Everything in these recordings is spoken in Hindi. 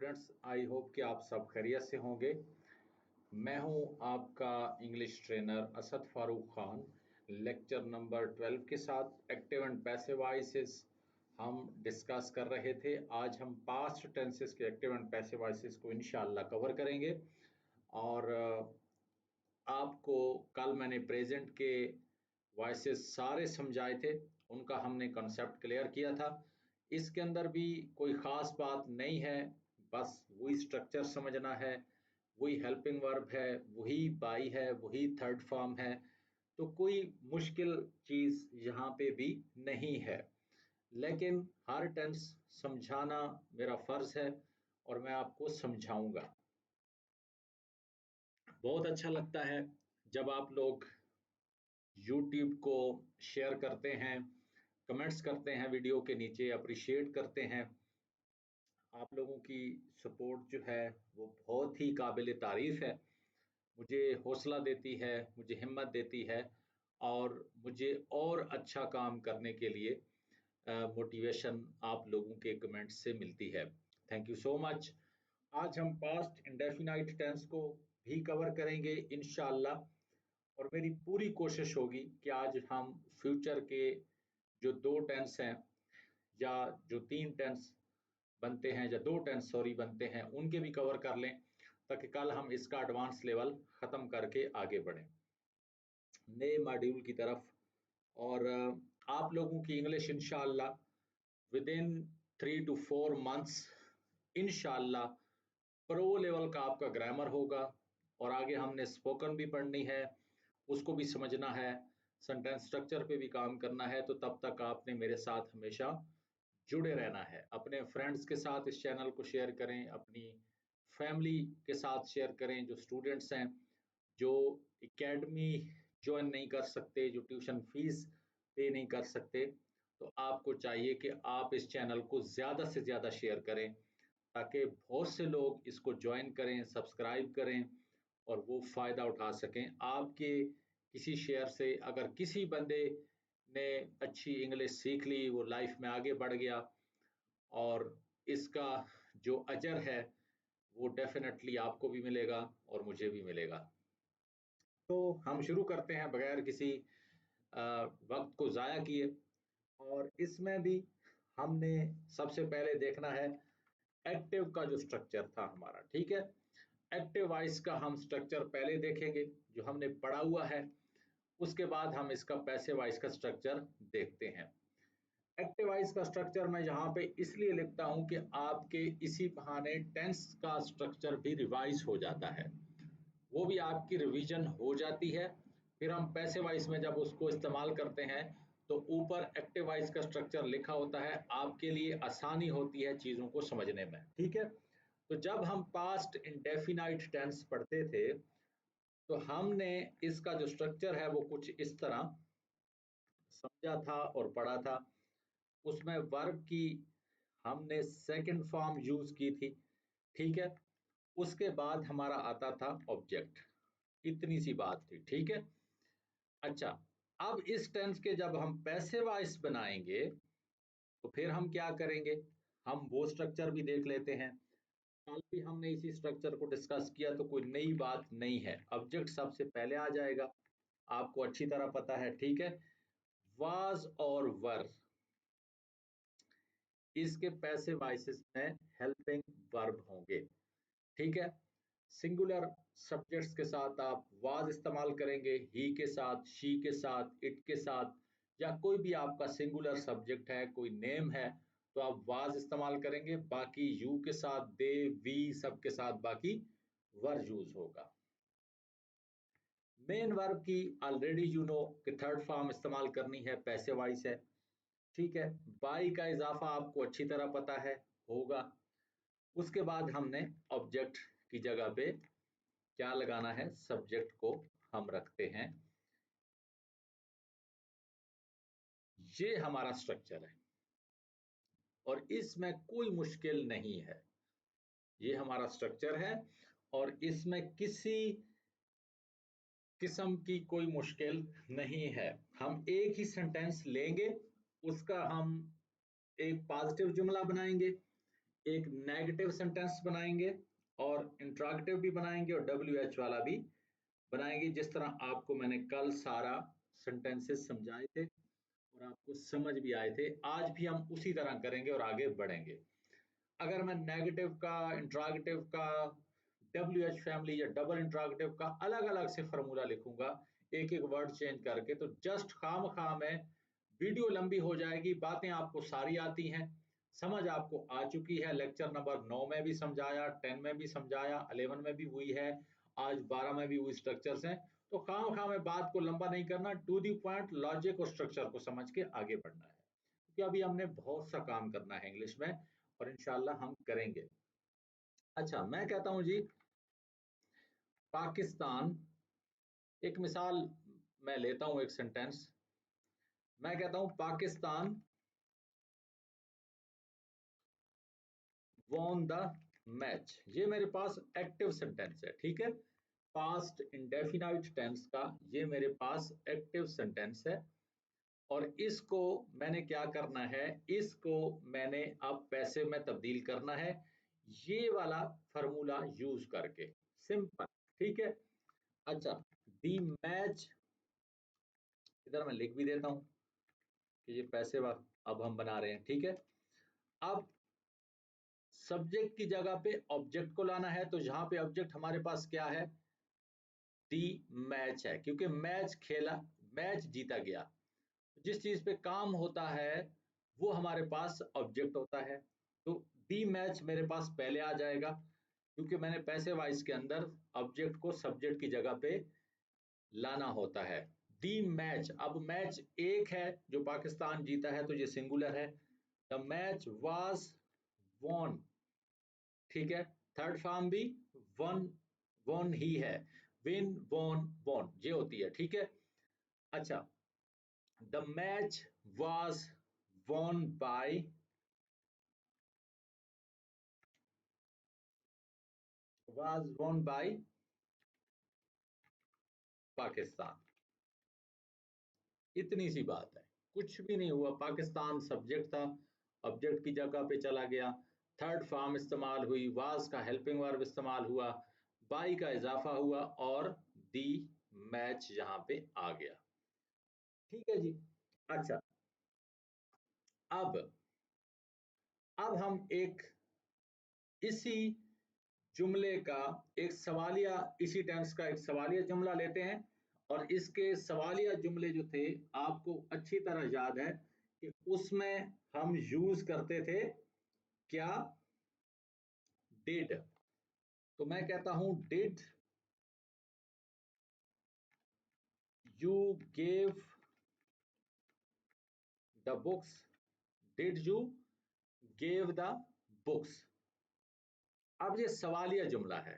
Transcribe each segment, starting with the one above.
स्टूडेंट्स, आई होप कि आप सब खैरियत से होंगे। मैं हूं आपका English trainer Asad Farooq Khan. Lecture number 12 के साथ एक्टिव एंड पैसिव वॉइसेस हम डिस्कस कर रहे थे। आज हम पास्ट टेंसेस के एक्टिव एंड पैसिव वॉइसेस को इंशाल्लाह कवर करेंगे। और आपको कल मैंने प्रेजेंट के वॉइसेस सारे समझाए थे, उनका हमने कॉन्सेप्ट क्लियर किया था। इसके अंदर भी कोई ख़ास बात नहीं है, बस वही स्ट्रक्चर समझना है, वही हेल्पिंग वर्ब है, वही बाई है, वही थर्ड फॉर्म है। तो कोई मुश्किल चीज़ यहाँ पे भी नहीं है, लेकिन हर टेंस समझाना मेरा फ़र्ज़ है और मैं आपको समझाऊंगा। बहुत अच्छा लगता है जब आप लोग YouTube को शेयर करते हैं, कमेंट्स करते हैं वीडियो के नीचे, अप्रिशिएट करते हैं। आप लोगों की सपोर्ट जो है वो बहुत ही काबिल तारीफ़ है, मुझे हौसला देती है, मुझे हिम्मत देती है और मुझे और अच्छा काम करने के लिए मोटिवेशन आप लोगों के कमेंट्स से मिलती है। Thank you so much. आज हम पास्ट इंडेफिनाइट टेंस को भी कवर करेंगे इंशाअल्लाह, और मेरी पूरी कोशिश होगी कि आज हम फ्यूचर के जो दो टेंस हैं या जो तीन टेंस बनते हैं या दो टेंस बनते हैं उनके भी कवर कर लें, ताकि कल हम इसका एडवांस लेवल ख़त्म करके आगे बढ़ें नए मॉड्यूल की तरफ। और आप लोगों की इंग्लिश इंशाअल्लाह विद इन 3 to 4 मंथ्स इंशाअल्लाह प्रो लेवल का आपका ग्रामर होगा। और आगे हमने स्पोकन भी पढ़नी है, उसको भी समझना है, सेंटेंस स्ट्रक्चर पे भी काम करना है। तो तब तक आपने मेरे साथ हमेशा जुड़े रहना है। अपने फ्रेंड्स के साथ इस चैनल को शेयर करें, अपनी फैमिली के साथ शेयर करें। जो स्टूडेंट्स हैं जो एकेडमी ज्वाइन नहीं कर सकते, जो ट्यूशन फीस पे नहीं कर सकते, तो आपको चाहिए कि आप इस चैनल को ज़्यादा से ज़्यादा शेयर करें, ताकि बहुत से लोग इसको ज्वाइन करें, सब्सक्राइब करें और वो फ़ायदा उठा सकें। आपके किसी शेयर से अगर किसी बंदे ने अच्छी इंग्लिश सीख ली, वो लाइफ में आगे बढ़ गया, और इसका जो अजर है वो डेफिनेटली आपको भी मिलेगा और मुझे भी मिलेगा। तो हम शुरू करते हैं बगैर किसी वक्त को ज़ाया किए। और इसमें भी हमने सबसे पहले देखना है एक्टिव का जो स्ट्रक्चर था हमारा, ठीक है। एक्टिव वॉइस का हम स्ट्रक्चर पहले देखेंगे जो हमने पढ़ा हुआ है, उसके बाद हम इसका पैसिव वॉइस का स्ट्रक्चर देखते हैं। एक्टिव वॉइस का स्ट्रक्चर मैं यहाँ पे इसलिए लिखता हूँ कि आपके इसी बहाने टेंस का स्ट्रक्चर भी रिवाइज हो जाता है, वो भी आपकी रिवीजन हो जाती है। फिर हम पैसिव वॉइस में जब उसको इस्तेमाल करते हैं तो ऊपर एक्टिव वॉइस का स्ट्रक्चर लिखा होता है, आपके लिए आसानी होती है चीज़ों को समझने में, ठीक है। तो जब हम पास्ट इंडेफिनाइट टेंस पढ़ते थे तो हमने इसका जो स्ट्रक्चर है वो कुछ इस तरह समझा था और पढ़ा था। उसमें वर्ब की हमने सेकंड फॉर्म यूज की थी, ठीक है। उसके बाद हमारा आता था ऑब्जेक्ट, इतनी सी बात थी, ठीक है। अच्छा, अब इस टेंस के जब हम पैसिव वॉइस बनाएंगे तो फिर हम क्या करेंगे, हम वो स्ट्रक्चर भी देख लेते हैं। कल भी हमने इसी स्ट्रक्चर को डिस्कस किया, तो कोई नई बात नहीं है। ऑब्जेक्ट सबसे पहले आ जाएगा, आपको अच्छी तरह पता है, ठीक है। वाज और वर, इसके पैसिव वॉइसेस में हेल्पिंग वर्ब होंगे, ठीक है। सिंगुलर सब्जेक्ट्स के साथ आप वाज इस्तेमाल करेंगे, ही के साथ, शी के साथ, इट के साथ, या कोई भी आपका सिंगुलर सब्जेक्ट है, कोई नेम है, तो आप वाज इस्तेमाल करेंगे। बाकी यू के साथ, दे, वी, सब के साथ बाकी वर यूज होगा। मेन वर्ब की ऑलरेडी यू नो कि थर्ड फॉर्म इस्तेमाल करनी है, पैसिव वॉइस है, ठीक है। बाई का इजाफा आपको अच्छी तरह पता है, होगा। उसके बाद हमने ऑब्जेक्ट की जगह पे क्या लगाना है, सब्जेक्ट को हम रखते हैं। ये हमारा स्ट्रक्चर है और इसमें कोई मुश्किल नहीं है। ये हमारा स्ट्रक्चर है और इसमें किसी किस्म की कोई मुश्किल नहीं है। हम एक ही सेंटेंस लेंगे, उसका हम एक पॉजिटिव जुमला बनाएंगे, एक नेगेटिव सेंटेंस बनाएंगे और इंट्रोगेटिव भी बनाएंगे और WH वाला भी बनाएंगे, जिस तरह आपको मैंने कल सारा सेंटेंसेस समझाए थे और आपको समझ भी आए थे। आज भी हम उसी तरह करेंगे और आगे बढ़ेंगे। अगर मैं नेगेटिव का, इंट्रोगेटिव का, WH फैमिली या डबल इंट्रोगेटिव का अलग अलग से फॉर्मूला लिखूंगा, एक एक वर्ड चेंज करके, तो जस्ट खाम में वीडियो लंबी हो जाएगी। बातें आपको सारी आती हैं, समझ आपको आ चुकी है। लेक्चर नंबर 9 में भी समझाया, 10 में भी समझाया, 11 में भी हुई है, आज 12 में भी हुई स्ट्रक्चर्स हैं। तो खाम में बात को लंबा नहीं करना, टू दी पॉइंट लॉजिक और स्ट्रक्चर को समझ के आगे बढ़ना है, क्योंकि अभी हमने बहुत सा काम करना है इंग्लिश में और इंशाल्लाह हम करेंगे। अच्छा, मैं कहता हूं जी, पाकिस्तान, एक मिसाल मैं लेता हूं, एक सेंटेंस मैं कहता हूं, पाकिस्तान वॉन द मैच। ये मेरे पास एक्टिव सेंटेंस है, ठीक है, पास्ट इंडेफिनाइट टेंस का ये मेरे पास एक्टिव सेंटेंस है। और इसको मैंने क्या करना है, इसको मैंने अब पैसे में तब्दील करना है, ये वाला फॉर्मूला यूज करके, सिंपल, ठीक है। अच्छा, दी मैच, इधर मैं लिख भी देता हूं कि ये पैसे अब हम बना रहे हैं, ठीक है। अब सब्जेक्ट की जगह पे ऑब्जेक्ट को लाना है, तो जहां पे ऑब्जेक्ट हमारे पास क्या है, दी मैच है, क्योंकि मैच खेला, मैच जीता गया। जिस चीज पे काम होता है वो हमारे पास ऑब्जेक्ट होता है। तो दी मैच मेरे पास पहले आ जाएगा, क्योंकि मैंने पैसे वाइज के अंदर ऑब्जेक्ट को सब्जेक्ट की जगह पे लाना होता है। दी मैच, अब मैच एक है जो पाकिस्तान जीता है, तो ये सिंगुलर है। द मैच वाज वॉन, ठीक है। थर्ड फॉर्म भी वन, वॉन ही है, विन वॉन वॉन ये होती है, ठीक है। अच्छा, the match was won by, was won by Pakistan. इतनी सी बात है, कुछ भी नहीं हुआ, पाकिस्तान सब्जेक्ट था, ऑब्जेक्ट की जगह पे चला गया, थर्ड फॉर्म इस्तेमाल हुई, वाज का हेल्पिंग वर्ब इस्तेमाल हुआ, बाई का इजाफा हुआ और दी मैच यहां पे आ गया, ठीक है जी। अच्छा, अब अब हम एक इसी जुमले का एक सवालिया, इसी टेंस का एक सवालिया जुमला लेते हैं। और इसके सवालिया जुमले जो थे आपको अच्छी तरह याद है कि उसमें हम यूज करते थे क्या, डिड। तो मैं कहता हूं, did you gave the books, did you gave the books. अब ये सवालिया जुमला है,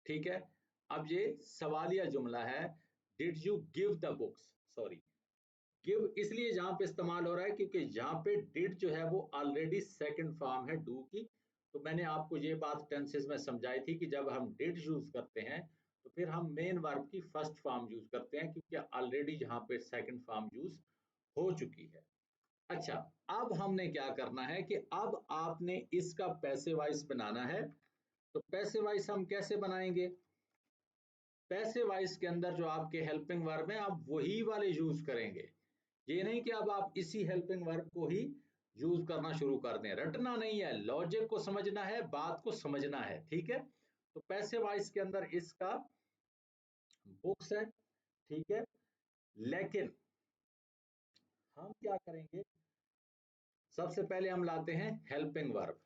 ठीक है। अब ये सवालिया जुमला है, did you give the books, sorry, give इसलिए जहां पे इस्तेमाल हो रहा है क्योंकि यहाँ पे डिड जो है वो ऑलरेडी सेकंड फॉर्म है डू की। तो मैंने आपको ये बात टेंसेस में समझाई थी कि जब हम डिड यूज करते हैं तो फिर हम मेन वर्ब की फर्स्ट फॉर्म यूज करते हैं, क्योंकि ऑलरेडी यहाँ पे सेकंड फॉर्म यूज हो चुकी है। अच्छा, अब हमने क्या करना है कि अब आपने इसका पैसे वाइज बनाना है। तो पैसे वाइज हम कैसे बनाएंगे, पैसे वाइज के अंदर जो आपके हेल्पिंग वर्ब है आप वही वाले यूज करेंगे। ये नहीं कि अब आप इसी हेल्पिंग वर्ब को ही यूज करना शुरू कर दें, रटना नहीं है, लॉजिक को समझना है, बात को समझना है, ठीक है। तो पैसे वाइज के अंदर इसका बुक्स है, ठीक है। लेकिन हम क्या करेंगे, सबसे पहले हम लाते हैं हेल्पिंग वर्ब।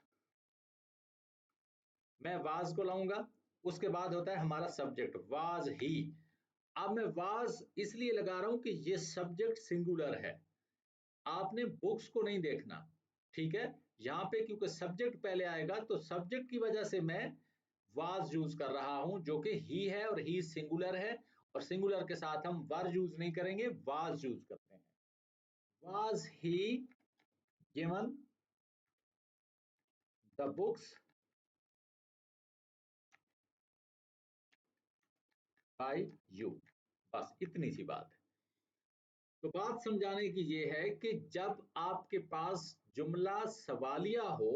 मैं वाज को लाऊंगा, उसके बाद होता है हमारा सब्जेक्ट वाज ही। अब मैं वाज इसलिए लगा रहा हूं कि ये सब्जेक्ट सिंगुलर है, आपने बुक्स को नहीं देखना, ठीक है। यहाँ पे क्योंकि सब्जेक्ट पहले आएगा तो सब्जेक्ट की वजह से मैं वाज यूज कर रहा हूं, जो कि ही है और ही सिंगुलर है। और सिंगुलर के साथ हम वर यूज नहीं करेंगे, वाज यूज करते हैं। Was he given the books by you, बस इतनी सी बात है। तो बात समझाने की ये है कि जब आपके पास जुमला सवालिया हो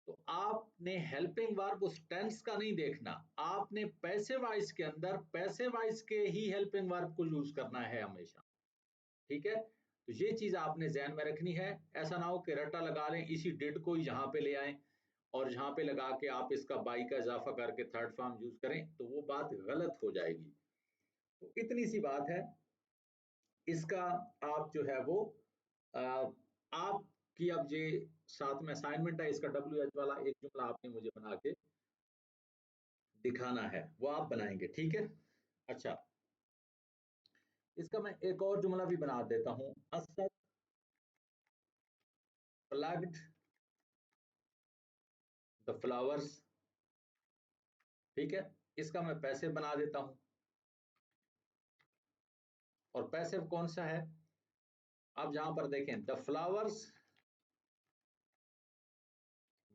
तो आपने हेल्पिंग वर्ब उस टेंस का नहीं देखना, आपने पैसिव वॉइस के अंदर पैसिव वॉइस के ही हेल्पिंग वर्ब को यूज करना है हमेशा। ठीक है, तो ये चीज आपने ध्यान में रखनी है। ऐसा ना हो कि रट्टा लगा लें, इसी डिड को ही यहाँ पे ले आए और यहाँ पे लगा के आप इसका बाई का इजाफा करके थर्ड फॉर्म यूज करें, तो वो बात गलत हो जाएगी। तो इतनी सी बात है, इसका आप जो है वो आपकी अब ये साथ में असाइनमेंट है, इसका WH वाला एक जुमला आपने मुझे बना के दिखाना है, वो आप बनाएंगे। ठीक है, अच्छा इसका मैं एक और जुमला भी बना देता हूं, असद प्लग्ड द फ्लावर्स। ठीक है, इसका मैं पैसिव बना देता हूं, और पैसिव कौन सा है, आप जहां पर देखें the flowers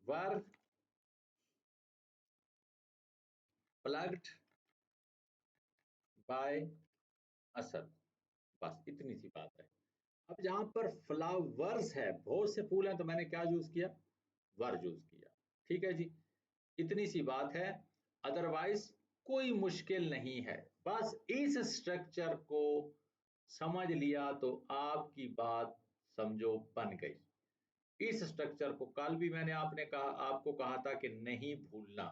were plucked by Asad, बस इतनी सी बात है। अब जहां पर फ्लावर्स है, बहुत से फूल हैं, तो मैंने क्या यूज किया, वर यूज किया। ठीक है जी, इतनी सी बात है, अदरवाइज कोई मुश्किल नहीं है। बस इस स्ट्रक्चर को समझ लिया तो आपकी बात समझो बन गई। इस स्ट्रक्चर को कल भी मैंने आपको कहा था कि नहीं भूलना,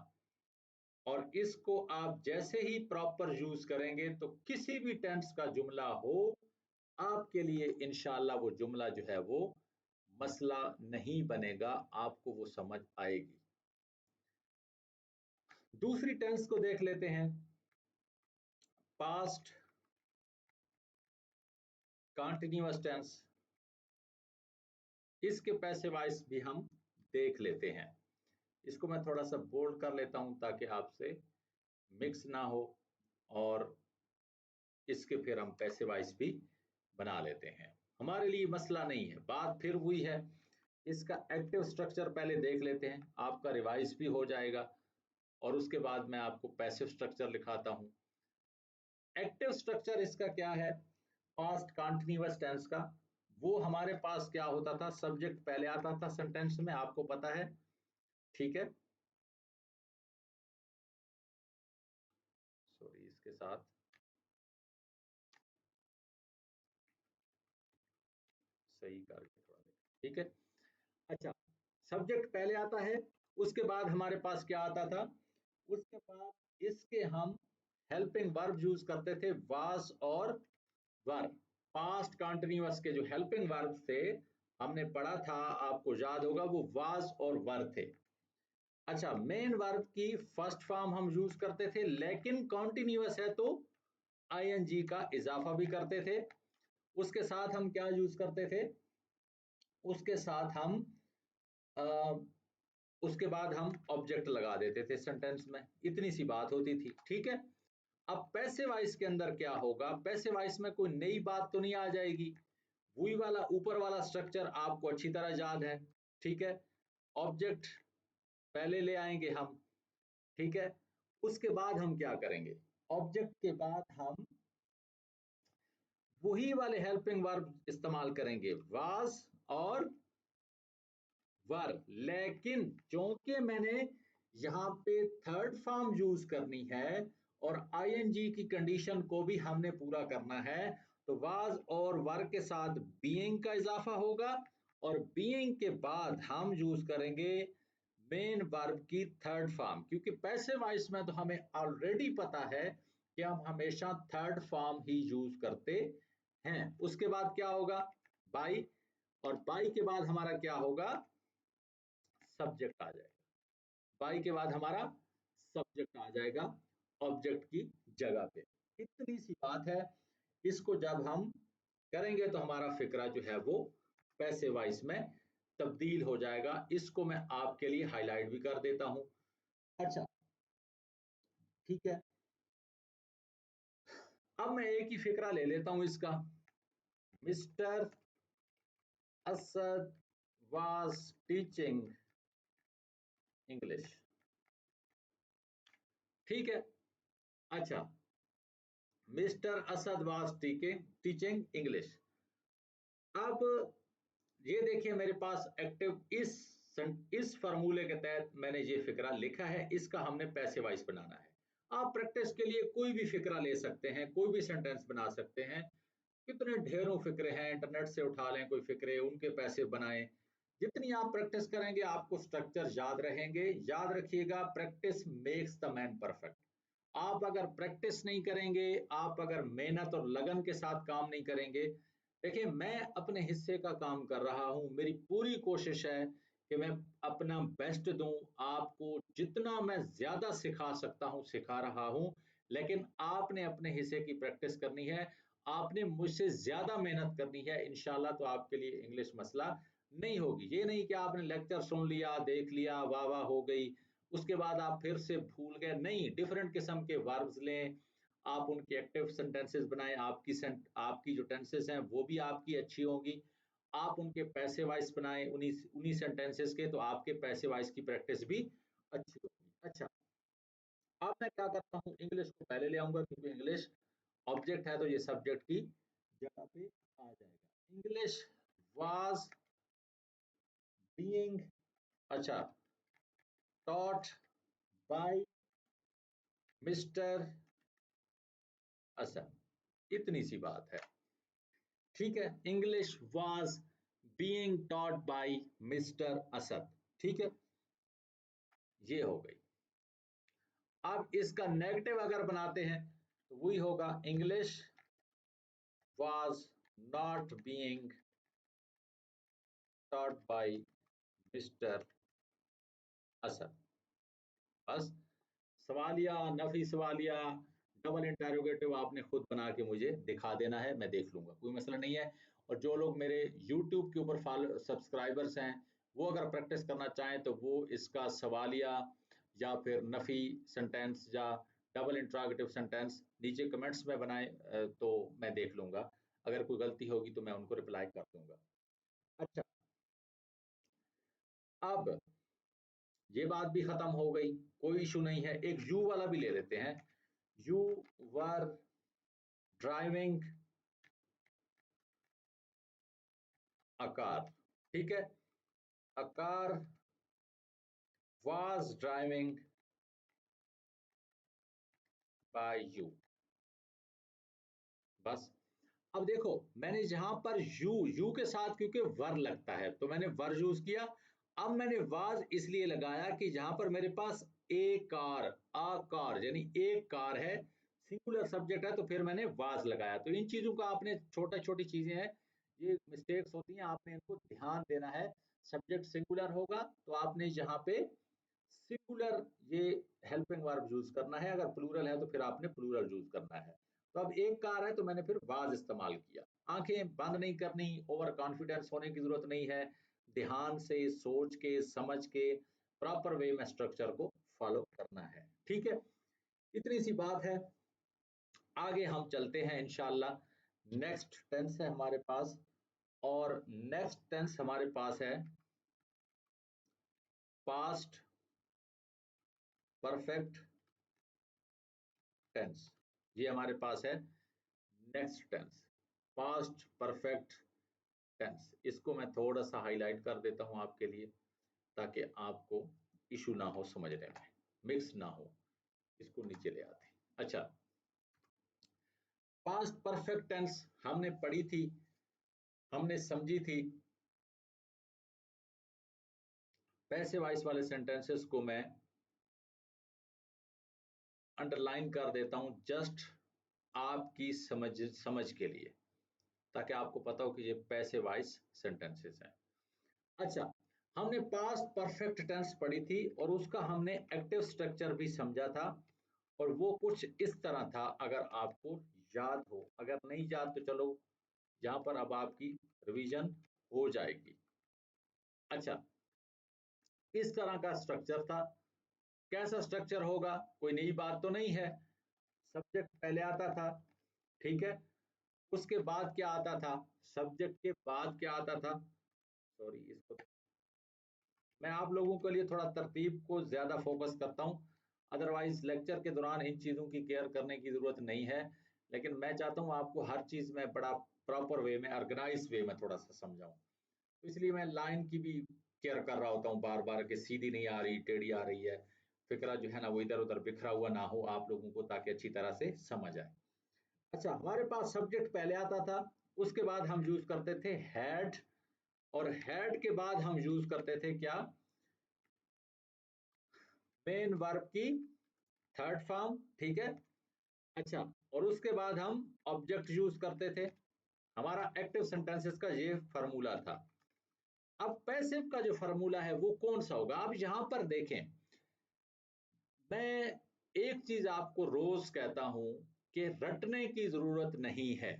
और इसको आप जैसे ही प्रॉपर यूज करेंगे तो किसी भी टेंस का जुमला हो, आपके लिए इंशाल्लाह वो जुमला जो है वो मसला नहीं बनेगा, आपको वो समझ आएगी। दूसरी टेंस को देख लेते हैं, पास्ट कॉन्टिन्यूअस टेंस। इसके पैसिव वॉइस भी हम देख लेते हैं। इसको मैं थोड़ा सा बोल्ड कर लेता हूं ताकि आपसे मिक्स ना हो, और इसके फिर हम पैसिव वॉइस भी बना लेते हैं, हमारे लिए मसला नहीं है। बात फिर हुई है, इसका एक्टिव स्ट्रक्चर पहले देख लेते हैं, आपका रिवाइज भी हो जाएगा, और उसके बाद मैं आपको पैसिव स्ट्रक्चर लिखाता हूं। एक्टिव स्ट्रक्चर इसका क्या है, पास्ट कॉन्टिन्यूअस टेंस का, वो हमारे पास क्या होता था, सब्जेक्ट पहले आता था सेंटेंस में, आपको पता है। ठीक है, सॉरी इसके साथ सही करके थोड़ा देख। ठीक है, अच्छा सब्जेक्ट पहले आता है, उसके बाद हमारे पास क्या आता था, उसके बाद इसके हम हेल्पिंग वर्ब यूज करते थे, वाज और वर। पास्ट कंटिन्यूअस के जो हेल्पिंग वर्ब थे हमने पढ़ा था, आपको याद होगा, वो वाज और वर थे। अच्छा, मेन वर्ब की फर्स्ट फॉर्म हम यूज करते थे, लेकिन कॉन्टिन्यूअस है तो आईएनजी का इजाफा भी करते थे। उसके साथ हम क्या यूज करते थे, उसके साथ हम आ, उसके बाद हम ऑब्जेक्ट लगा देते थे सेंटेंस में, इतनी सी बात होती थी। ठीक है, अब पैसिव वॉइस के अंदर क्या होगा, पैसिव वॉइस में कोई नई बात तो नहीं आ जाएगी, वही वाला ऊपर वाला स्ट्रक्चर आपको अच्छी तरह याद है। ठीक है, ऑब्जेक्ट पहले ले आएंगे हम। ठीक है, उसके बाद हम क्या करेंगे, ऑब्जेक्ट के बाद हम वही वाले हेल्पिंग वर्ब इस्तेमाल करेंगे, वाज और वर। लेकिन क्योंकि मैंने यहाँ पे थर्ड फॉर्म यूज करनी है और आईएनजी की कंडीशन को भी हमने पूरा करना है, तो वाज और वर के साथ बीइंग का इजाफा होगा, और बीइंग के बाद हम यूज करेंगे मेन वर्ब की थर्ड फॉर्म, क्योंकि पैसिव वॉइस में तो हमें ऑलरेडी पता है कि हम हमेशा थर्ड फॉर्म ही यूज करते हैं। उसके बाद क्या होगा, बाई, और बाई के बाद हमारा क्या होगा, सब्जेक्ट आ जाएगा। बाई के बाद हमारा सब्जेक्ट आ जाएगा ऑब्जेक्ट की जगह पे। इतनी सी बात है, इसको जब हम करेंगे तो हमारा फिक्रा जो है वो पैसिव वॉइस में तब्दील हो जाएगा। इसको मैं आपके लिए हाईलाइट भी कर देता हूं। अच्छा ठीक है, अब मैं एक ही फिक्रा ले लेता हूं इसका, mister Asad was teaching English. ठीक है, अच्छा mister Asad was teaching English. अब ये देखिए मेरे पास एक्टिव इस इस फार्मूले के तहत मैंने ये फिक्रा लिखा है, इसका हमने पैसे वाइज बनाना है। आप प्रैक्टिस के लिए कोई भी फिक्रा ले सकते हैं, कोई भी सेंटेंस बना सकते हैं। कितने ढेरों फिक्रे हैं, इंटरनेट से उठा लें कोई फिक्रे, उनके पैसे बनाएं। जितनी आप प्रैक्टिस करेंगे आपको स्ट्रक्चर याद रहेंगे। याद रखिएगा, practice makes the man perfect. आप अगर प्रैक्टिस नहीं करेंगे, आप अगर मेहनत और लगन के साथ काम नहीं करेंगे, देखिए मैं अपने हिस्से का काम कर रहा हूं, मेरी पूरी कोशिश है कि मैं अपना बेस्ट दूं, आपको जितना मैं ज्यादा सिखा सकता हूं सिखा रहा हूं। लेकिन आपने अपने हिस्से की प्रैक्टिस करनी है, आपने मुझसे ज्यादा मेहनत करनी है, इंशाल्लाह तो आपके लिए इंग्लिश मसला नहीं होगी। ये नहीं कि आपने लेक्चर सुन लिया, देख लिया, वाह वाह हो गई, उसके बाद आप फिर से भूल गए। नहीं, डिफरेंट किस्म के वर्ब्स लें, आप उनके एक्टिव सेंटेंसेस बनाएं, आपकी जो टेंसेस हैं वो भी आपकी अच्छी होंगी। आप उनके पैसे वाइज बनाएं उन्हीं उन्हीं सेंटेंसेस के, तो आपके पैसे वाइज की प्रैक्टिस भी अच्छी होगी। अच्छा, अब मैं क्या करता हूँ, इंग्लिश को पहले ले आऊंगा क्योंकि इंग्लिश ऑब्जेक्ट है तो ये सब्जेक्ट की जगह पे आ जाएगा। इंग्लिश वाज बीइंग, अच्छा, टॉट बाय मिस्टर असद, इतनी सी बात है। ठीक है, English was being taught by mister Asad. ठीक है, ये हो गई। अब इसका नेगेटिव अगर बनाते हैं तो वही होगा, English was not being taught by mister Asad. बस, सवालिया, नफी सवालिया, डबल इंटरोगेटिव आपने खुद बना के मुझे दिखा देना है, मैं देख लूंगा, कोई मसला नहीं है। और जो लोग मेरे YouTube के ऊपर फॉलो सब्सक्राइबर्स हैं, वो अगर प्रैक्टिस करना चाहें तो वो इसका सवालिया या फिर नफी सेंटेंस या डबल इंटरोगेटिव सेंटेंस नीचे कमेंट्स में बनाए, तो मैं देख लूंगा। अगर कोई गलती होगी तो मैं उनको रिप्लाई कर दूंगा। अच्छा, अब ये बात भी खत्म हो गई, कोई इशू नहीं है। एक यू वाला भी ले लेते हैं। You were driving a car. ठीक है, a car was driving by you. बस, अब देखो मैंने जहां पर यू के साथ क्योंकि वर लगता है तो मैंने वर यूज किया। अब मैंने वाज इसलिए लगाया कि जहां पर मेरे पास अ कार यानी एक कार है, सिंगुलर सब्जेक्ट है, तो फिर मैंने वाज लगाया। तो इन चीजों का आपने, छोटी छोटी चीजें हैं, ये मिस्टेक्स होती हैं, आपने इनको ध्यान देना है। सब्जेक्ट सिंगुलर होगा तो आपने यहाँ पे सिंगुलर ये हेल्पिंग वर्ब यूज करना है, अगर प्लूरल है तो फिर आपने प्लूरल यूज करना है। तो अब एक कार है तो मैंने फिर वाज इस्तेमाल किया। आंखें बंद नहीं करनी, ओवर कॉन्फिडेंस होने की जरूरत नहीं है, ध्यान से सोच के समझ के प्रॉपर वे में स्ट्रक्चर को फॉलो करना है। ठीक है, इतनी सी बात है। आगे हम चलते हैं इंशाल्लाह। नेक्स्ट टेंस है हमारे पास, और नेक्स्ट टेंस हमारे पास है पास्ट परफेक्ट टेंस। ये हमारे पास है next tense, past perfect tense. इसको मैं थोड़ा सा हाईलाइट कर देता हूं आपके लिए, ताकि आपको इशू ना हो समझने में, मिक्स ना हो। इसको नीचे ले आते हैं। अच्छा, पास्ट परफेक्ट टेंस हमने पढ़ी थी, हमने समझी थी। पैसे वाइस वाले सेंटेंसेस को मैं अंडरलाइन कर देता हूं, जस्ट आपकी समझ के लिए, ताकि आपको पता हो कि ये पैसे वाइज सेंटेंसेस हैं। अच्छा, हमने पास्ट परफेक्ट टेंस पढ़ी थी और उसका हमने एक्टिव स्ट्रक्चर भी समझा था, और वो कुछ इस तरह था, अगर आपको याद हो। अगर नहीं याद तो चलो यहाँ पर अब आपकी रिवीजन हो जाएगी। अच्छा, इस तरह का स्ट्रक्चर था। कैसा स्ट्रक्चर होगा, कोई नई बात तो नहीं है। सब्जेक्ट पहले आता था, ठीक है, उसके बाद क्या आता था, सब्जेक्ट के बाद क्या आता था, सॉरी इसको मैं आप लोगों के लिए थोड़ा तरतीब को ज्यादा फोकस करता हूं, अदरवाइज लेक्चर के दौरान इन चीजों की केयर करने की जरूरत नहीं है। लेकिन मैं चाहता हूं आपको हर चीज में बड़ा प्रॉपर वे में, ऑर्गेनाइज वे में थोड़ा सा समझाऊं, तो इसलिए मैं लाइन की भी केयर कर रहा होता हूँ बार बार कि सीधी नहीं आ रही, टेढ़ी आ रही है, फिक्रा जो है ना वो इधर उधर बिखरा हुआ ना हो आप लोगों को, ताकि अच्छी तरह से समझ आए। अच्छा, हमारे पास सब्जेक्ट पहले आता था, उसके बाद हम यूज करते थे हैड, और हैड के बाद हम यूज करते थे क्या, मेन वर्ब की थर्ड फॉर्म, ठीक है। अच्छा, और उसके बाद हम ऑब्जेक्ट यूज करते थे। हमारा एक्टिव सेंटेंसेस का ये फार्मूला था। अब पैसिव का जो फार्मूला है वो कौन सा होगा? अब यहां पर देखें, मैं एक चीज आपको रोज कहता हूं कि रटने की जरूरत नहीं है,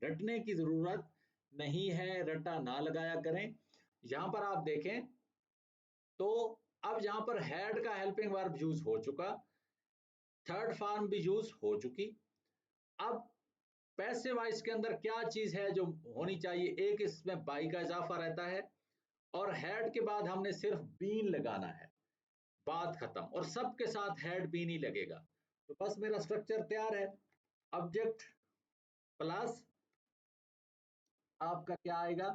रटने की जरूरत नहीं है, रटा ना लगाया करें। यहां पर आप देखें तो अब यहां पर हैड का हेल्पिंग वर्ब यूज हो चुका, थर्ड फॉर्म भी यूज हो चुकी। अब पैसिव वॉइस के अंदर क्या चीज है जो होनी चाहिए? एक, इसमें बाई का इजाफा रहता है, और हैड के बाद हमने सिर्फ बीन लगाना है, बात खत्म, और सबके साथ हैड बीन ही लगेगा। तो बस मेरा स्ट्रक्चर तैयार है, ऑब्जेक्ट प्लस आपका क्या आएगा,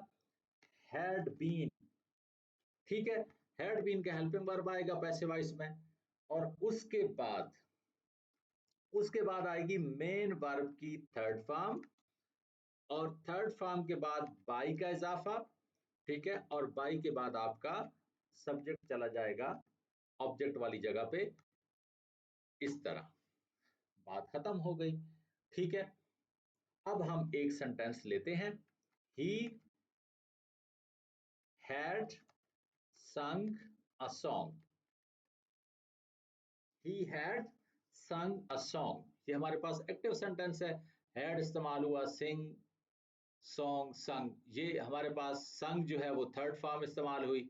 हैड बीन, ठीक है। हैड बीन का हेल्पिंग वर्ब आएगा पैसिव वॉइस में, और उसके बाद आएगी मेन वर्ब की थर्ड फॉर्म, और थर्ड फॉर्म के बाद बाई का इजाफा, ठीक है, और बाई के बाद आपका सब्जेक्ट चला जाएगा ऑब्जेक्ट वाली जगह पे, इस तरह बात खत्म हो गई, ठीक है। अब हम एक सेंटेंस लेते हैं, he had sung a song, he had sung a song, ये हमारे पास एक्टिव सेंटेंस है, हैड इस्तेमाल हुआ, सिंग, सॉन्ग, संग, ये हमारे पास संग जो है वो थर्ड फॉर्म इस्तेमाल हुई,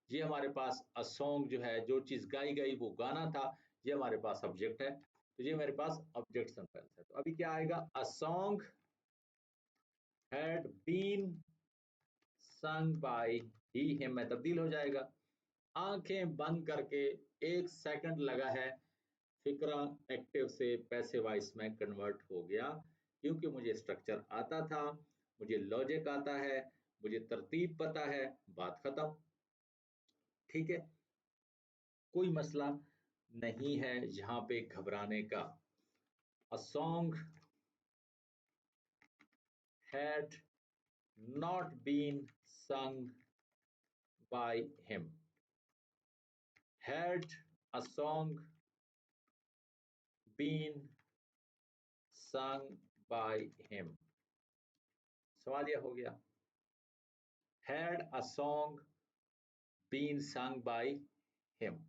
ये हमारे पास अ सॉन्ग जो है, जो चीज गाई गई वो गाना था, ये हमारे पास ऑब्जेक्ट है, तो ये मेरे पास ऑब्जेक्ट सेंटेंस है। तो अभी क्या आएगा, a song had been sung by he him में तब्दील हो जाएगा। आंखें बंद करके 1 सेकंड लगा है, फिक्रा एक्टिव से पैसिव वॉइस में कन्वर्ट हो गया, क्योंकि मुझे स्ट्रक्चर आता था, मुझे लॉजिक आता है, मुझे तरतीब पता है, बात खत्म, ठीक है। कोई मसला नहीं है यहाँ पे घबराने का। A song had not been sung by him, had a song been sung by him, सवाल यह हो गया, had a song been sung by him,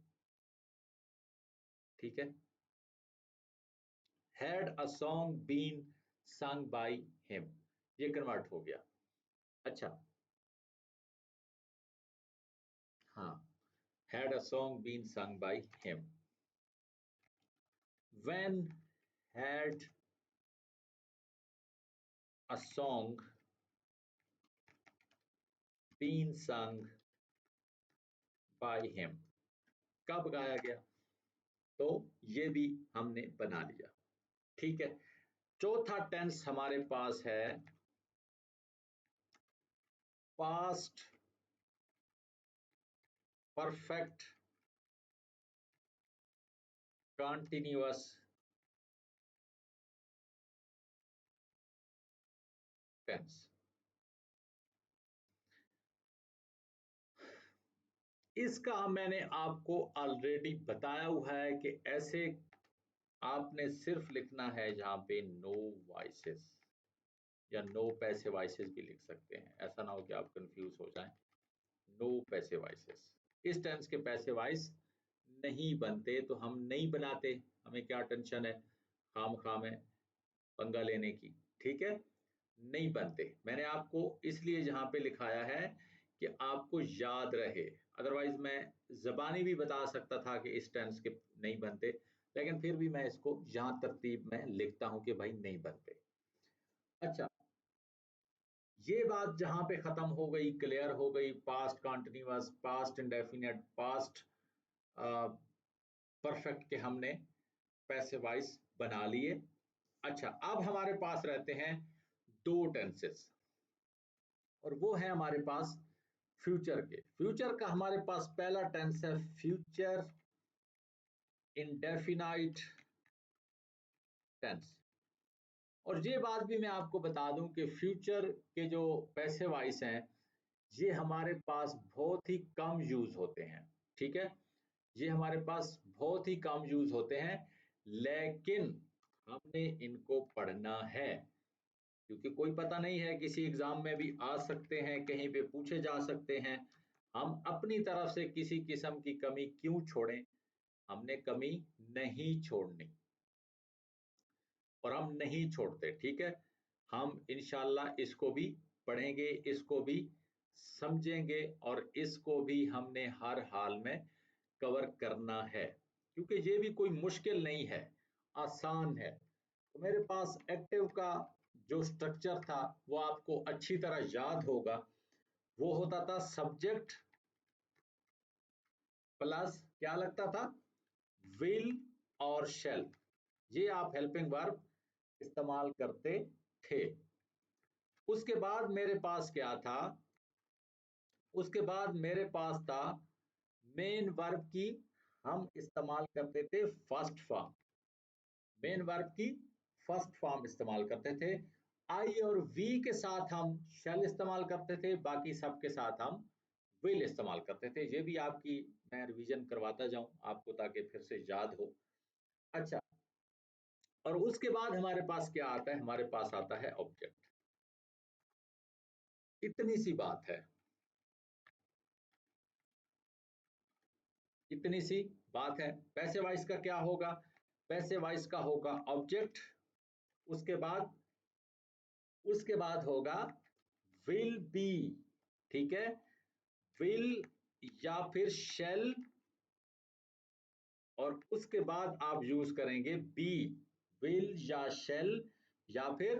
ठीक है, had a song been sung by him, ये कन्वर्ट हो गया। अच्छा, हाँ, had a song been sung by him, when had a song been sung by him, कब गाया गया, तो ये भी हमने बना लिया, ठीक है। चौथा टेंस हमारे पास है पास्ट परफेक्ट कंटिन्यूअस टेंस। इसका मैंने आपको ऑलरेडी बताया हुआ है कि ऐसे आपने सिर्फ लिखना है जहां पे नो वॉइसेस, या नो पैसिव वॉइसेस भी लिख सकते हैं, ऐसा ना हो कि आप कंफ्यूज हो जाएं। नो पैसिव वॉइसेस, इस टेंस के पैसिव वॉइस नहीं बनते तो हम नहीं बनाते, हमें क्या टेंशन है खाम खाम है पंगा लेने की, ठीक है, नहीं बनते। मैंने आपको इसलिए यहाँ पे लिखाया है कि आपको याद रहे, अदरवाइज मैं जबानी भी बता सकता था कि इस टेंस के नहीं बनते, लेकिन फिर भी मैं इसको यहाँ तरतीब में लिखता हूँ कि भाई नहीं बनते। अच्छा, ये बात जहां पे खत्म हो गई, क्लियर हो गई, past continuous, past indefinite, past perfect के हमने पैसिव वॉइस बना लिए। अच्छा, अब हमारे पास रहते हैं दो टेंसेस, और वो है हमारे पास फ्यूचर का हमारे पास पहला टेंस है फ्यूचर इंडेफिनाइट टेंस। और ये बात भी मैं आपको बता दूं कि फ्यूचर के जो पैसे वाइस हैं ये हमारे पास बहुत ही कम यूज होते हैं, ठीक है, ये हमारे पास बहुत ही कम यूज होते हैं, लेकिन हमने इनको पढ़ना है क्योंकि कोई पता नहीं है, किसी एग्जाम में भी आ सकते हैं, कहीं पे पूछे जा सकते हैं। हम अपनी तरफ से किसी किस्म की कमी क्यों छोड़ें, हमने कमी नहीं छोड़नी और हम नहीं छोड़ते, ठीक है। हम इंशाल्लाह इसको भी पढ़ेंगे, इसको भी समझेंगे और इसको भी हमने हर हाल में कवर करना है क्योंकि ये भी कोई मुश्किल नहीं है, आसान है। तो मेरे पास एक्टिव का जो स्ट्रक्चर था वो आपको अच्छी तरह याद होगा। वो होता था सब्जेक्ट प्लस क्या लगता था, विल और शेल, ये आप हेल्पिंग वर्ब इस्तेमाल करते थे। उसके बाद मेरे पास क्या था, उसके बाद मेरे पास था मेन वर्ब की हम इस्तेमाल करते थे फर्स्ट फॉर्म, मेन वर्ब की फर्स्ट फॉर्म इस्तेमाल करते थे। आई और वी के साथ हम शैल इस्तेमाल करते थे, बाकी सब के साथ हम विल इस्तेमाल करते थे। ये भी आपकी मैं रिवीजन करवाता जाऊं आपको ताकि फिर से याद हो। अच्छा, और उसके बाद हमारे पास क्या आता है, हमारे पास आता है ऑब्जेक्ट। इतनी सी बात है, इतनी सी बात है। पैसे वाइज का क्या होगा, पैसे वाइज का होगा ऑब्जेक्ट, उसके बाद होगा विल बी, ठीक है, विल या फिर शेल, और उसके बाद आप यूज करेंगे बी, विल या शेल या फिर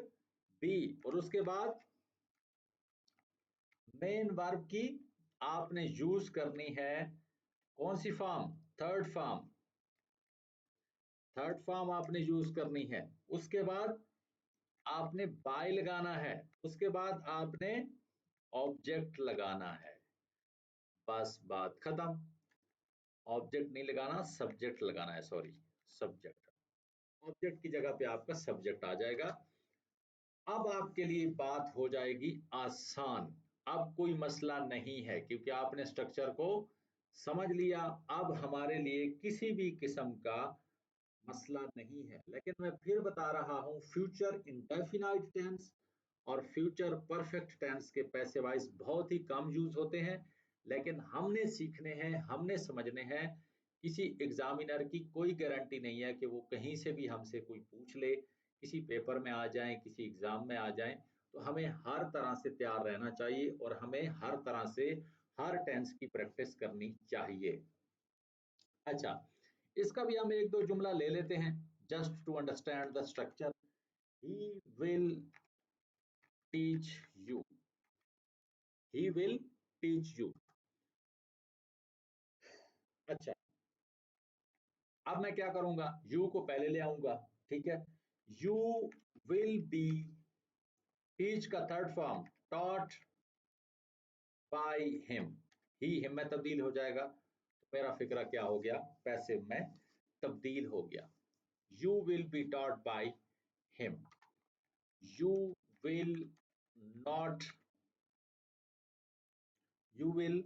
बी, और उसके बाद मेन वर्ब की आपने यूज करनी है कौन सी form, third form, third form आपने यूज करनी है। उसके बाद आपने बाय लगाना है, उसके बाद आपने ऑब्जेक्ट लगाना है, बस बात खत्म। ऑब्जेक्ट नहीं लगाना, सब्जेक्ट लगाना है, सॉरी सब्जेक्ट, ऑब्जेक्ट की जगह पे आपका सब्जेक्ट आ जाएगा। अब आपके लिए बात हो जाएगी आसान, अब कोई मसला नहीं है क्योंकि आपने स्ट्रक्चर को समझ लिया। अब हमारे लिए किसी भी किस्म का मसला नहीं है। लेकिन मैं फिर बता रहा हूं, फ्यूचर इंडेफिनाइट टेंस और फ्यूचर परफेक्ट टेंस के पैसे वाइज बहुत ही कम यूज होते हैं, लेकिन हमने सीखने हैं, हमने समझने हैं। किसी एग्जामिनर की कोई गारंटी नहीं है कि वो कहीं से भी हमसे कोई पूछ ले, किसी पेपर में आ जाए, किसी एग्जाम में आ जाए। तो हमें हर तरह से तैयार रहना चाहिए और हमें हर तरह से हर टेंस की प्रैक्टिस करनी चाहिए। अच्छा, इसका भी हम एक दो जुमला ले लेते हैं just to understand the structure. He will teach you, he will teach you. अच्छा, अब मैं क्या करूंगा, यू को पहले ले आऊंगा, ठीक है। यू विल बी, टीच का third form taught by him, he him में तब्दील हो जाएगा, तो मेरा फिक्रा क्या हो गया, पैसिव में तब्दील हो गया। You will be taught by him, you will not, you will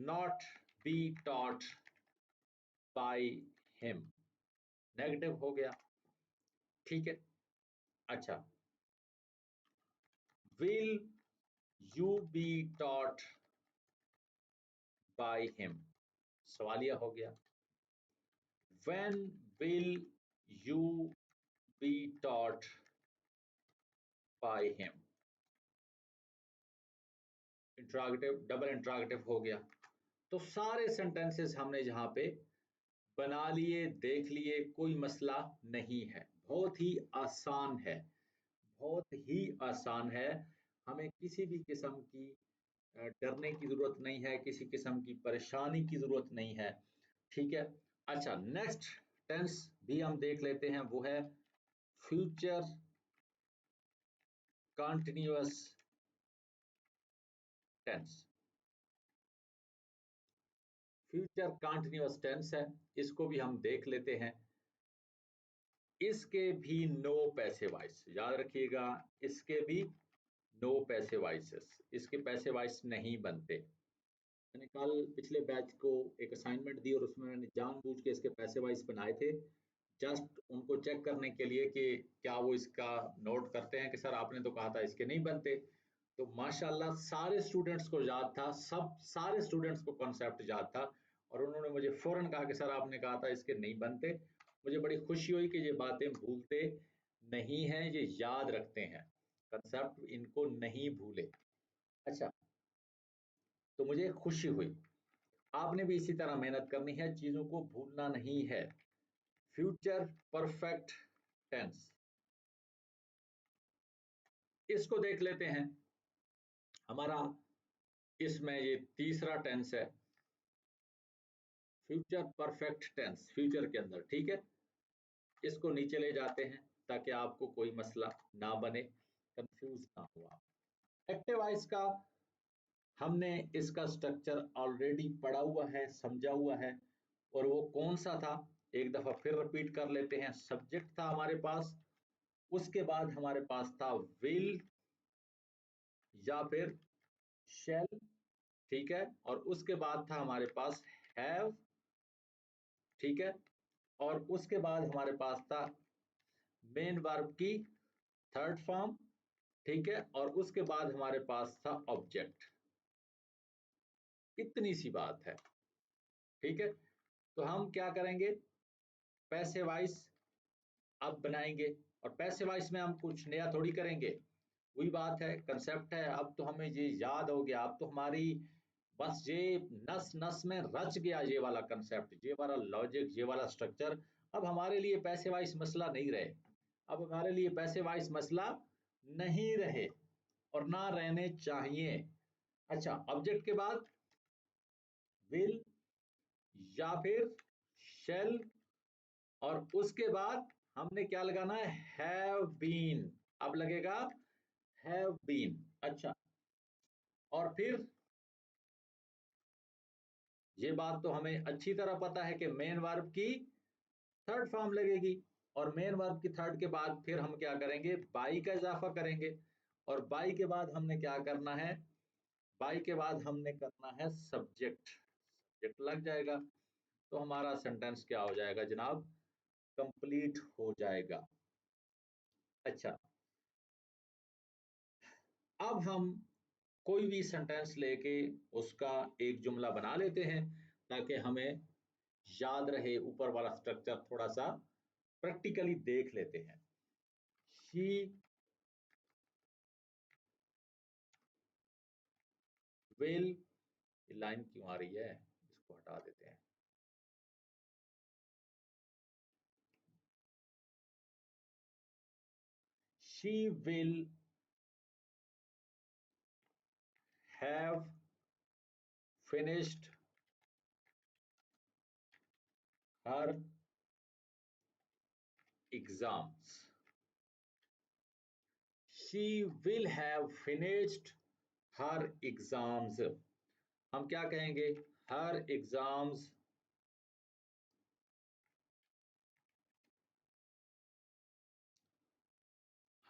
not be taught by him, negative हो गया, ठीक है। अच्छा, will you be taught by him, सवालिया हो गया। when will you be taught by him, interrogative, double interrogative हो गया। तो सारे सेंटेंसेस हमने जहां पे बना लिए, देख लिए, कोई मसला नहीं है, बहुत ही आसान है, बहुत ही आसान है। हमें किसी भी किस्म की डरने की जरूरत नहीं है, किसी किस्म की परेशानी की जरूरत नहीं है, ठीक है। अच्छा, नेक्स्ट टेंस भी हम देख लेते हैं, वो है future continuous tense. Future continuous tense है, इसको भी हम देख लेते हैं। इसके भी नो पैसिव वॉइस, याद रखिएगा, इसके भी नो पैसिव वॉइसेस, इसके पैसिव वॉइस नहीं बनते। मैंने कल पिछले बैच को एक असाइनमेंट दी और उसमें मैंने जानबूझ के इसके पैसिव वॉइस बनाए थे, जस्ट उनको चेक करने के लिए कि क्या वो इसका नोट करते हैं कि सर आपने तो कहा था इसके नहीं बनते। तो माशाल्लाह सारे स्टूडेंट्स को याद था, सब सारे स्टूडेंट्स को कॉन्सेप्ट याद था और उन्होंने मुझे फौरन कहा कि सर आपने कहा था इसके नहीं बनते। मुझे बड़ी खुशी हुई कि ये बातें भूलते नहीं हैं, ये याद रखते हैं, कंसेप्ट इनको नहीं भूले। अच्छा, तो मुझे खुशी हुई। आपने भी इसी तरह मेहनत करनी है, चीजों को भूलना नहीं है। फ्यूचर परफेक्ट टेंस, इसको देख लेते हैं। हमारा इसमें ये तीसरा टेंस है, फ्यूचर परफेक्ट टेंस, फ्यूचर के अंदर, ठीक है। इसको नीचे ले जाते हैं ताकि आपको कोई मसला ना बने, कंफ्यूज ना हो आप। एक्टिव वॉइस का हमने इसका स्ट्रक्चर ऑलरेडी पढ़ा हुआ है, समझा हुआ है, और वो कौन सा था एक दफा फिर रिपीट कर लेते हैं। सब्जेक्ट था हमारे पास, उसके बाद हमारे पास था विल या फिर शैल, ठीक है, और उसके बाद था हमारे पास हैव, ठीक है, और उसके बाद हमारे पास था मेन वर्ब की थर्ड फॉर्म, ठीक है, और उसके बाद हमारे पास था ऑब्जेक्ट। इतनी सी बात है, ठीक है। तो हम क्या करेंगे, पैसिव वॉइस अब बनाएंगे, और पैसिव वॉइस में हम कुछ नया थोड़ी करेंगे, वही बात है, कंसेप्ट है। अब तो हमें ये याद हो गया, अब तो हमारी बस ये नस नस में रच गया ये वाला कंसेप्ट, ये वाला लॉजिक, ये वाला स्ट्रक्चर। अब हमारे लिए पैसिव वॉइस मसला नहीं रहे, अब हमारे लिए पैसिव वॉइस मसला नहीं रहे और ना रहने चाहिए। अच्छा, ऑब्जेक्ट के बाद विल या फिर शेल, और उसके बाद हमने क्या लगाना है, हैव बीन। अब लगेगा हैव बीन। अच्छा, और फिर ये बात तो हमें अच्छी तरह पता है कि मेन वर्ब की थर्ड फॉर्म लगेगी, और मेन वर्ब की थर्ड के बाद फिर हम क्या करेंगे, बाई का इजाफा करेंगे, और बाई के बाद हमने क्या करना है, बाई के बाद हमने करना है सब्जेक्ट, सब्जेक्ट लग जाएगा, तो हमारा सेंटेंस क्या हो जाएगा जनाब, कंप्लीट हो जाएगा। अच्छा, अब हम कोई भी सेंटेंस लेके उसका एक जुमला बना लेते हैं ताकि हमें याद रहे, ऊपर वाला स्ट्रक्चर थोड़ा सा प्रैक्टिकली देख लेते हैं। शी विल, लाइन क्यों आ रही है, इसको हटा देते हैं। She will have finished her exams. She will have finished her exams. हम क्या कहेंगे, हर एग्जाम्स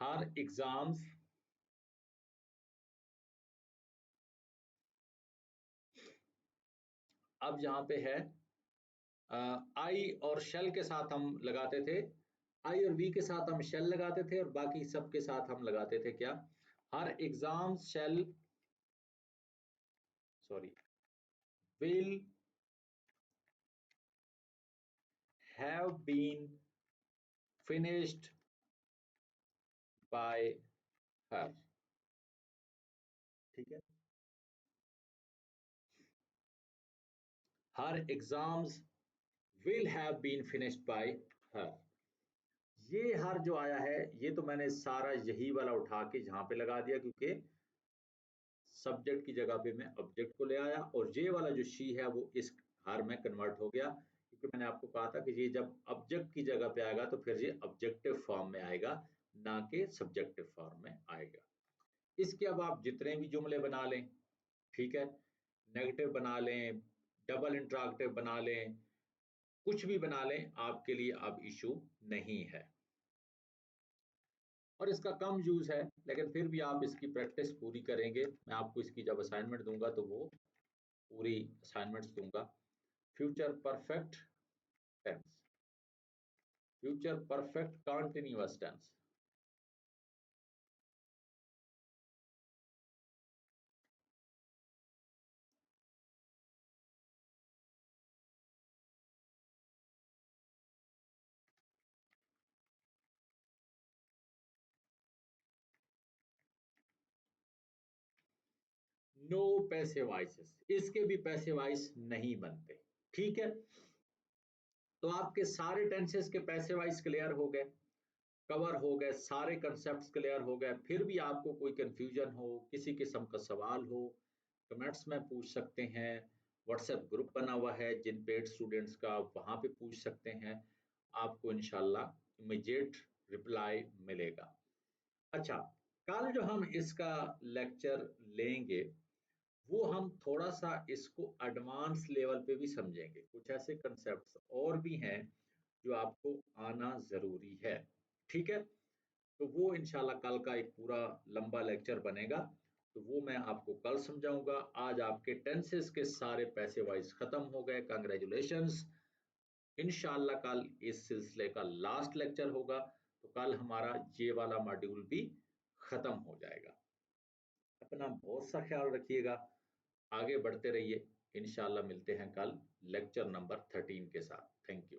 हर एग्जाम्स अब यहाँ पे है आई और शेल के साथ हम लगाते थे, आई और वी के साथ हम शेल लगाते थे, और बाकी सब के साथ हम लगाते थे क्या, हर exam shall, sorry, will have been finished by हर, ठीक है। हर exams will have been finished by हर। ये हर जो आया है, ये तो मैंने सारा यही वाला उठा के जहां पे लगा दिया, क्योंकि सब्जेक्ट की जगह पे मैं ऑब्जेक्ट को ले आया, और ये वाला जो शी है वो इस हर में कन्वर्ट हो गया, क्योंकि मैंने आपको कहा था कि ये जब ऑब्जेक्ट की जगह पे आएगा तो फिर ये ऑब्जेक्टिव फॉर्म में आएगा, ना कि सब्जेक्टिव फॉर्म में आएगा। इसके अब आप जितने भी जुमले बना लें, ठीक है, नेगेटिव बना लें, डबल इंटरैक्टिव बना लें, कुछ भी बना लें, आपके लिए अब इशू नहीं है। और इसका कम यूज है, लेकिन फिर भी आप इसकी प्रैक्टिस पूरी करेंगे। मैं आपको इसकी जब असाइनमेंट दूंगा तो वो पूरी असाइनमेंट्स दूंगा। Future perfect tense, future perfect continuous tense. No passive voices, इसके भी पैसिव वॉइस नहीं बनते। ठीक है, तो आपके सारे टेंसेस के पैसिव वॉइस क्लियर हो गए, कवर हो गए, सारे कंसेप्ट्स क्लियर हो गए। फिर भी आपको कोई कंफ्यूजन हो, किसी किस्म का सवाल हो, कमेंट्स में पूछ सकते हैं। व्हाट्सएप ग्रुप बना हुआ है जिन पेड स्टूडेंट्स का, वहां पे पूछ सकते हैं। आपको इंशाल्लाह इमीडिएट रिप्लाई मिलेगा। अच्छा, कल जो हम इसका लेक्चर लेंगे वो हम थोड़ा सा इसको एडवांस लेवल पे भी समझेंगे। कुछ ऐसे कंसेप्ट्स और भी हैं जो आपको आना जरूरी है। ठीक है, तो वो इंशाल्लाह कल का एक पूरा लंबा लेक्चर बनेगा, तो वो मैं आपको कल समझाऊंगा। आज आपके टेंसेस के सारे पैसे वाइज खत्म हो गए, कंग्रेचुलेशंस। इंशाल्लाह कल इस सिलसिले का लास्ट लेक्चर होगा, तो कल हमारा ये वाला मॉड्यूल भी खत्म हो जाएगा। अपना बहुत सा ख्याल रखिएगा, आगे बढ़ते रहिए। इंशाल्लाह मिलते हैं कल लेक्चर नंबर 13 के साथ। Thank you.